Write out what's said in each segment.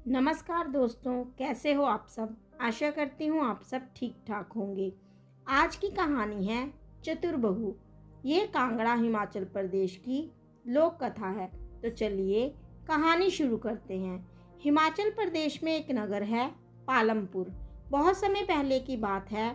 नमस्कार दोस्तों, कैसे हो आप सब। आशा करती हूँ आप सब ठीक ठाक होंगे। आज की कहानी है चतुर्बहु। ये कांगड़ा हिमाचल प्रदेश की लोक कथा है। तो चलिए कहानी शुरू करते हैं। हिमाचल प्रदेश में एक नगर है पालमपुर। बहुत समय पहले की बात है।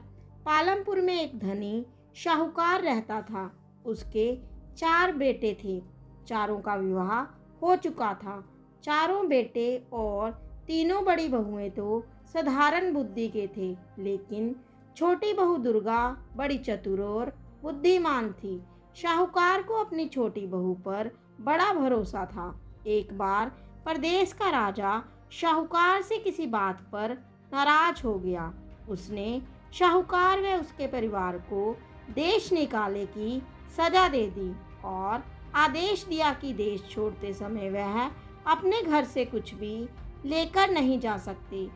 पालमपुर में एक धनी शाहूकार रहता था। उसके 4 बेटे थे। चारों का विवाह हो चुका था। चारों बेटे और तीनों बड़ी बहुएं तो साधारण बुद्धि के थे, लेकिन छोटी बहू दुर्गा बड़ी चतुर और बुद्धिमान थी। शाहूकार को अपनी छोटी बहू पर बड़ा भरोसा था। एक बार प्रदेश का राजा शाहूकार से किसी बात पर नाराज हो गया। उसने शाहूकार व उसके परिवार को देश निकाले की सजा दे दी और आदेश दिया कि देश छोड़ते समय वह अपने घर से कुछ भी लेकर नहीं जा सकते,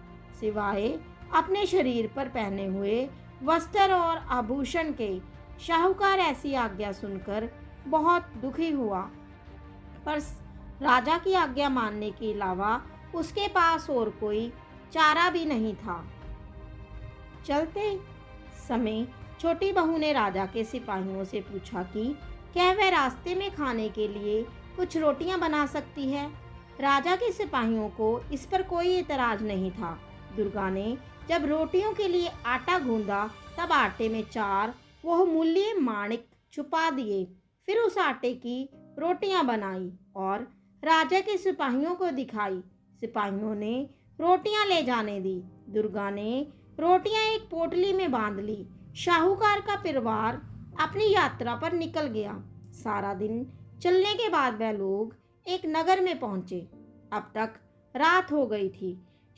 सिवाय अपने शरीर पर पहने हुए वस्त्र और आभूषण के। शाहूकार ऐसी आज्ञा सुनकर बहुत दुखी हुआ, पर राजा की आज्ञा मानने के अलावा उसके पास और कोई चारा भी नहीं था। चलते समय छोटी बहू ने राजा के सिपाहियों से पूछा कि क्या वह रास्ते में खाने के लिए कुछ रोटियां बना सकती है। राजा के सिपाहियों को इस पर कोई एतराज नहीं था। दुर्गा ने जब रोटियों के लिए आटा गूंदा, तब आटे में 4 बहुमूल्य माणिक छुपा दिए। फिर उस आटे की रोटियां बनाई और राजा के सिपाहियों को दिखाई। सिपाहियों ने रोटियां ले जाने दी। दुर्गा ने रोटियां एक पोटली में बांध ली। शाहूकार का परिवार अपनी यात्रा पर निकल गया। सारा दिन चलने के बाद वह लोग एक नगर में पहुंचे। अब तक रात हो गई थी।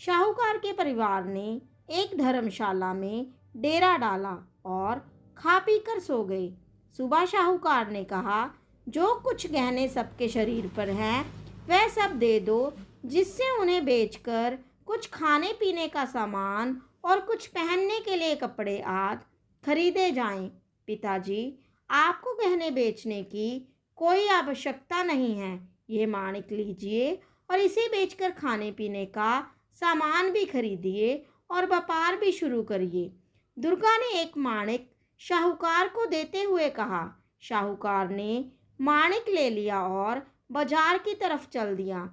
शाहूकार के परिवार ने एक धर्मशाला में डेरा डाला और खा पी कर सो गए। सुबह शाहूकार ने कहा, जो कुछ गहने सबके शरीर पर हैं वह सब दे दो, जिससे उन्हें बेचकर कुछ खाने पीने का सामान और कुछ पहनने के लिए कपड़े आदि खरीदे जाएं। पिताजी, आपको गहने बेचने की कोई आवश्यकता नहीं है। ये माणिक लीजिए और इसे बेचकर खाने पीने का सामान भी खरीदिए और व्यापार भी शुरू करिए। दुर्गा ने एक माणिक शाहूकार को देते हुए कहा। शाहूकार ने माणिक ले लिया और बाजार की तरफ चल दिया।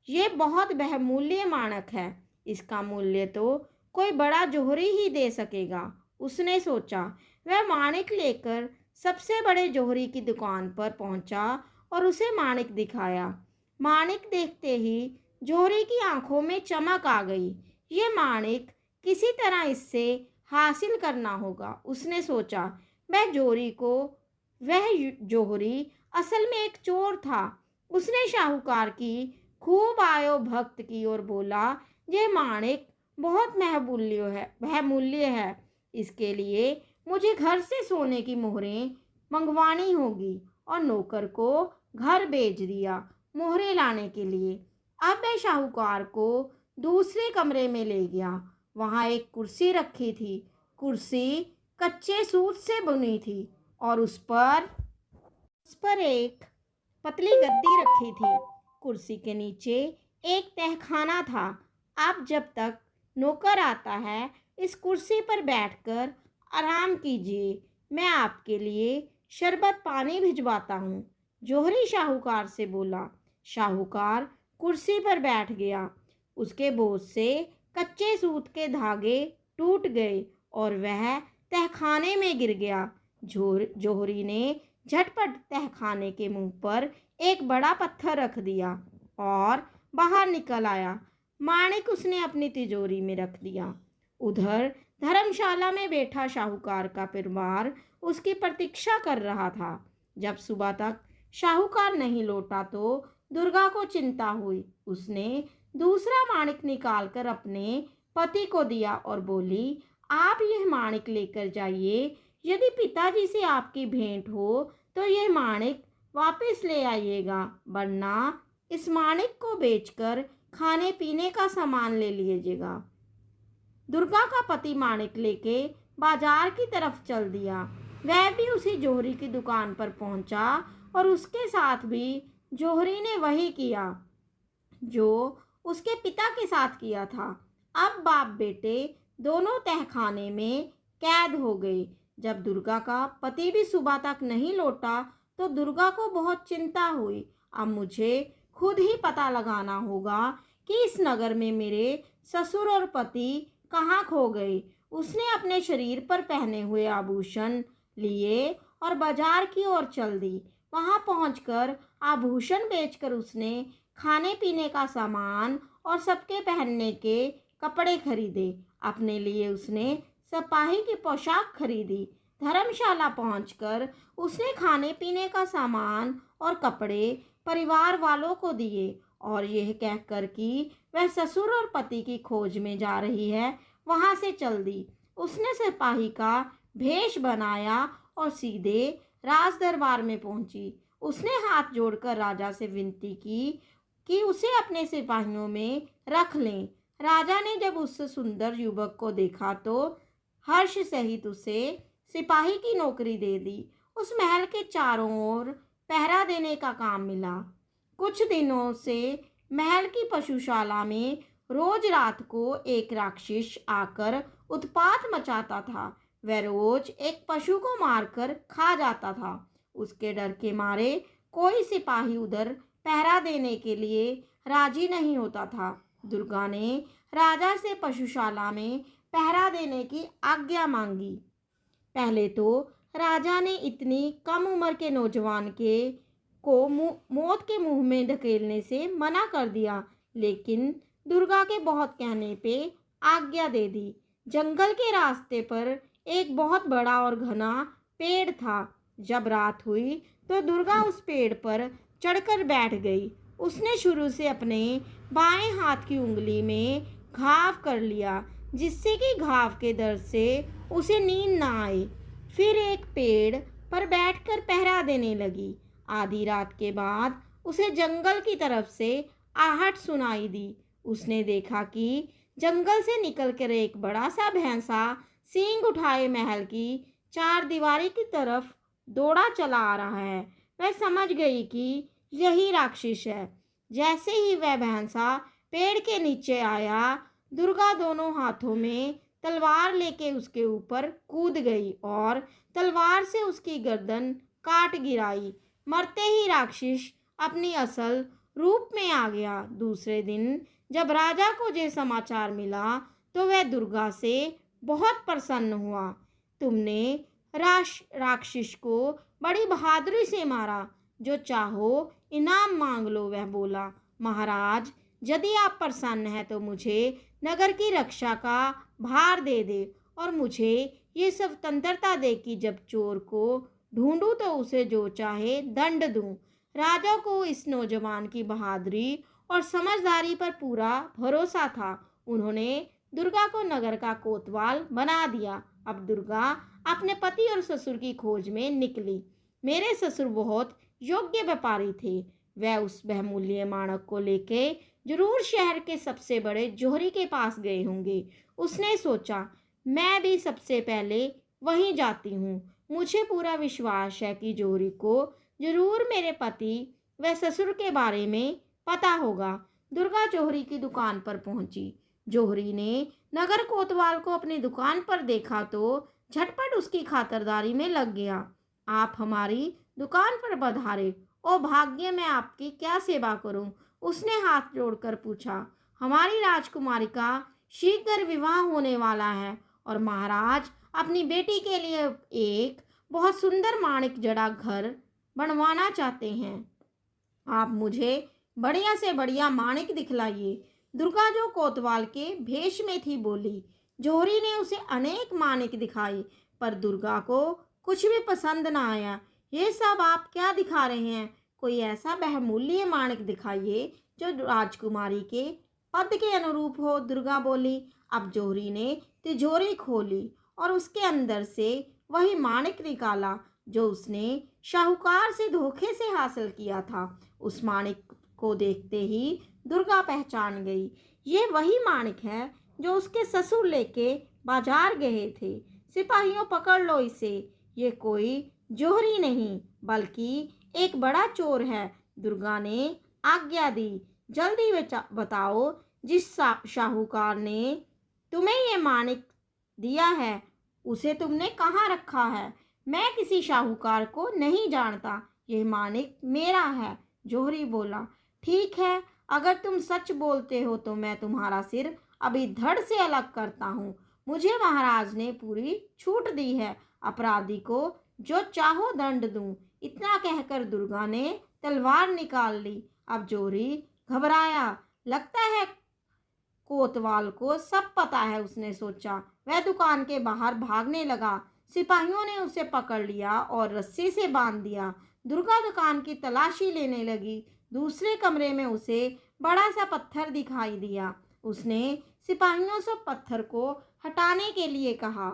ये बहुत बहुमूल्य माणिक है, इसका मूल्य तो कोई बड़ा जोहरी ही दे सकेगा, उसने सोचा। वह माणिक लेकर सबसे बड़े जोहरी की दुकान पर पहुंचा और उसे माणिक दिखाया। माणिक देखते ही जोहरी की आंखों में चमक आ गई। ये माणिक किसी तरह इससे हासिल करना होगा, उसने सोचा। वह जोहरी असल में एक चोर था। उसने शाहूकार की खूब आयो भक्त की और बोला, यह माणिक बहुत बहुमूल्य है। इसके लिए मुझे घर से सोने की मोहरें मंगवानी होगी। और नौकर को घर भेज दिया मोहरें लाने के लिए। अब वह शाहूकार को दूसरे कमरे में ले गया। वहाँ एक कुर्सी रखी थी। कुर्सी कच्चे सूत से बुनी थी और उस पर एक पतली गद्दी रखी थी। कुर्सी के नीचे एक तहखाना था। अब जब तक नौकर आता है, इस कुर्सी पर बैठकर आराम कीजिए, मैं आपके लिए शरबत पानी भिजवाता हूँ, जोहरी शाहूकार से बोला। शाहूकार कुर्सी पर बैठ गया। उसके बोझ से कच्चे सूत के धागे टूट गए और वह तहखाने में गिर गया। जोहरी ने झटपट तहखाने के मुंह पर एक बड़ा पत्थर रख दिया और बाहर निकल आया। माणिक उसने अपनी तिजोरी में रख दिया। उधर धर्मशाला में बैठा शाहूकार का परिवार उसकी प्रतीक्षा कर रहा था। जब सुबह तक शाहूकार नहीं लौटा तो दुर्गा को चिंता हुई। उसने दूसरा माणिक निकालकर अपने पति को दिया और बोली, आप यह माणिक लेकर जाइए। यदि पिताजी से आपकी भेंट हो तो यह माणिक वापस ले आइएगा, वरना इस माणिक को बेचकर खाने पीने का सामान ले लीजिएगा। दुर्गा का पति माणिक लेके बाजार की तरफ चल दिया। वह भी उसी जोहरी की दुकान पर पहुंचा और उसके साथ भी जोहरी ने वही किया जो उसके पिता के साथ किया था। अब बाप बेटे दोनों तहखाने में कैद हो गए। जब दुर्गा का पति भी सुबह तक नहीं लौटा तो दुर्गा को बहुत चिंता हुई। अब मुझे खुद ही पता लगाना होगा कि इस नगर में मेरे ससुर और पति कहाँ खो गए। उसने अपने शरीर पर पहने हुए आभूषण लिए और बाजार की ओर चल दी। वहां पहुंचकर आभूषण बेचकर उसने खाने पीने का सामान और सबके पहनने के कपड़े खरीदे। अपने लिए उसने सिपाही की पोशाक खरीदी। धर्मशाला पहुंचकर उसने खाने पीने का सामान और कपड़े परिवार वालों को दिए और यह कहकर कि वह ससुर और पति की खोज में जा रही है, वहां से चल दी। उसने सिपाही का भेष बनाया और सीधे राज दरबार में पहुंची। उसने हाथ जोड़कर राजा से विनती की कि उसे अपने सिपाहियों में रख लें। राजा ने जब उस सुंदर युवक को देखा तो हर्ष सहित उसे सिपाही की नौकरी दे दी। उस महल के चारों ओर पहरा देने का काम मिला। कुछ दिनों से महल की पशुशाला में रोज रात को एक राक्षस आकर उत्पात मचाता था। वह रोज एक पशु को मारकर खा जाता था। उसके डर के मारे कोई सिपाही उधर पहरा देने के लिए राजी नहीं होता था। दुर्गा ने राजा से पशुशाला में पहरा देने की आज्ञा मांगी। पहले तो राजा ने इतनी कम उम्र के नौजवान को मौत के मुंह में धकेलने से मना कर दिया, लेकिन दुर्गा के बहुत कहने पे आज्ञा दे दी। जंगल के रास्ते पर एक बहुत बड़ा और घना पेड़ था। जब रात हुई तो दुर्गा उस पेड़ पर चढ़कर बैठ गई। उसने शुरू से अपने बाएं हाथ की उंगली में घाव कर लिया, जिससे कि घाव के दर्द से उसे नींद ना आए। फिर एक पेड़ पर बैठकर पहरा देने लगी। आधी रात के बाद उसे जंगल की तरफ से आहट सुनाई दी। उसने देखा कि जंगल से निकलकर एक बड़ा सा भैंसा सींग उठाए महल की चार दीवारी की तरफ दौड़ा चला आ रहा है। वह समझ गई कि यही राक्षस है। जैसे ही वह भैंसा पेड़ के नीचे आया, दुर्गा दोनों हाथों में तलवार लेके उसके ऊपर कूद गई और तलवार से उसकी गर्दन काट गिराई। मरते ही राक्षस अपनी असल रूप में आ गया। दूसरे दिन जब राजा को ये समाचार मिला तो वह दुर्गा से बहुत प्रसन्न हुआ। तुमने राक्षस को बड़ी बहादुरी से मारा, जो चाहो इनाम मांग लो। वह बोला, महाराज, यदि आप प्रसन्न हैं तो मुझे नगर की रक्षा का भार दे दे और मुझे ये स्वतंत्रता दे कि जब चोर को ढूंढूं तो उसे जो चाहे दंड दूं। राजा को इस नौजवान की बहादुरी और समझदारी पर पूरा भरोसा था। उन्होंने दुर्गा को नगर का कोतवाल बना दिया। अब दुर्गा अपने पति और ससुर की खोज में निकली। मेरे ससुर बहुत योग्य व्यापारी थे। वह उस बहुमूल्य माणक को लेके जरूर शहर के सबसे बड़े जोहरी के पास गए होंगे। उसने सोचा, मैं भी सबसे पहले वहीं जाती हूँ। मुझे पूरा विश्वास है कि जोहरी को जरूर मेरे पति व ससुर के बारे में पता होगा। दुर्गा जोहरी की दुकान पर पहुंची। जोहरी ने नगर कोतवाल को अपनी दुकान पर देखा तो झटपट उसकी खातिरदारी में लग गया। आप हमारी दुकान पर पधारे। ओ भाग्य, मैं आपकी क्या सेवा करूं? उसने हाथ जोड़कर पूछा। हमारी राजकुमारी का शीघ्र विवाह होने वाला है और महाराज अपनी बेटी के लिए एक बहुत सुंदर माणिक जड़ा घर बनवाना चाहते हैं। आप मुझे बढ़िया से बढ़िया माणिक दिखलाइए। दुर्गा, जो कोतवाल के भेष में थी, बोली। जोहरी ने उसे अनेक माणिक दिखाए, पर दुर्गा को कुछ भी पसंद ना आया। ये सब आप क्या दिखा रहे हैं? कोई ऐसा बहुमूल्य माणिक दिखाइए जो राजकुमारी के पद के अनुरूप हो। दुर्गा बोली। अब जोहरी ने तिजोरी खोली और उसके अंदर से वही माणिक निकाला जो उसने शाहूकार से धोखे से हासिल किया था। उस माणिक को देखते ही दुर्गा पहचान गई। ये वही माणिक है जो उसके ससुर लेके बाजार गए थे। सिपाहियों, पकड़ लो इसे। ये कोई जोहरी नहीं बल्कि एक बड़ा चोर है। दुर्गा ने आज्ञा दी। जल्दी बताओ, जिस शाहूकार ने तुम्हें ये मानिक दिया है उसे तुमने कहाँ रखा है? मैं किसी शाहूकार को नहीं जानता, यह मानिक मेरा है। जौहरी बोला, ठीक है, अगर तुम सच बोलते हो तो मैं तुम्हारा सिर अभी धड़ से अलग करता हूँ। मुझे महाराज ने पूरी छूट दी है, अपराधी को जो चाहो दंड दूं। इतना कहकर दुर्गा ने तलवार निकाल ली। अब जौहरी घबराया, लगता है कोतवाल को सब पता है, उसने सोचा। वह दुकान के बाहर भागने लगा। सिपाहियों ने उसे पकड़ लिया और रस्सी से बांध दिया। दुर्गा दुकान की तलाशी लेने लगी। दूसरे कमरे में उसे बड़ा सा पत्थर दिखाई दिया। उसने सिपाहियों से पत्थर को हटाने के लिए कहा।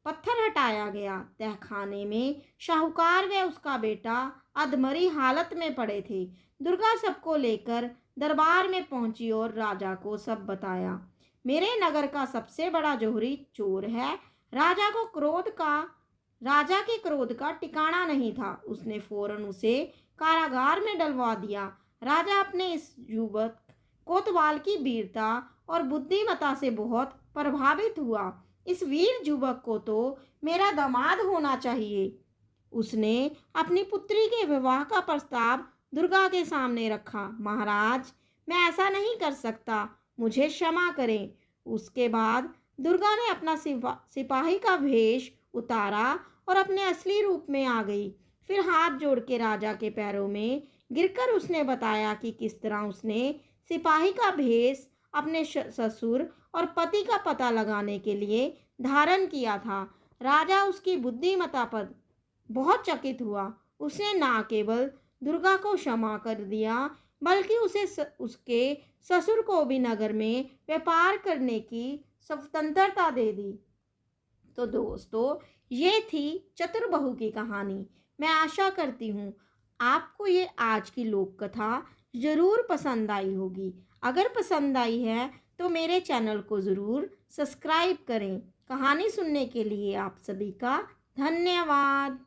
पत्थर हटाया गया। तहखाने में शाहूकार व उसका बेटा अधमरी हालत में पड़े थे। दुर्गा सबको लेकर दरबार में पहुंची और राजा को सब बताया। मेरे नगर का सबसे बड़ा जौहरी चोर है। राजा के क्रोध का ठिकाना नहीं था। उसने फौरन उसे कारागार में डलवा दिया। राजा अपने इस युवक कोतवाल की वीरता और बुद्धिमत्ता से बहुत प्रभावित हुआ। इस वीर युवक को तो मेरा दामाद होना चाहिए। उसने अपनी पुत्री के विवाह का प्रस्ताव दुर्गा के सामने रखा। महाराज, मैं ऐसा नहीं कर सकता, मुझे क्षमा करें। उसके बाद दुर्गा ने अपना सिपाही का वेश उतारा और अपने असली रूप में आ गई। फिर हाथ जोड़ के राजा के पैरों में गिरकर उसने बताया कि किस तरह उसने सिपाही का भेष अपने ससुर और पति का पता लगाने के लिए धारण किया था। राजा उसकी बुद्धिमत्ता पर बहुत चकित हुआ। उसने ना केवल दुर्गा को क्षमा कर दिया, बल्कि उसके ससुर को भी नगर में व्यापार करने की स्वतंत्रता दे दी। तो दोस्तों, ये थी चतुर्बहू की कहानी। मैं आशा करती हूँ आपको ये आज की लोक कथा ज़रूर पसंद आई होगी। अगर पसंद आई है तो मेरे चैनल को ज़रूर सब्सक्राइब करें। कहानी सुनने के लिए आप सभी का धन्यवाद।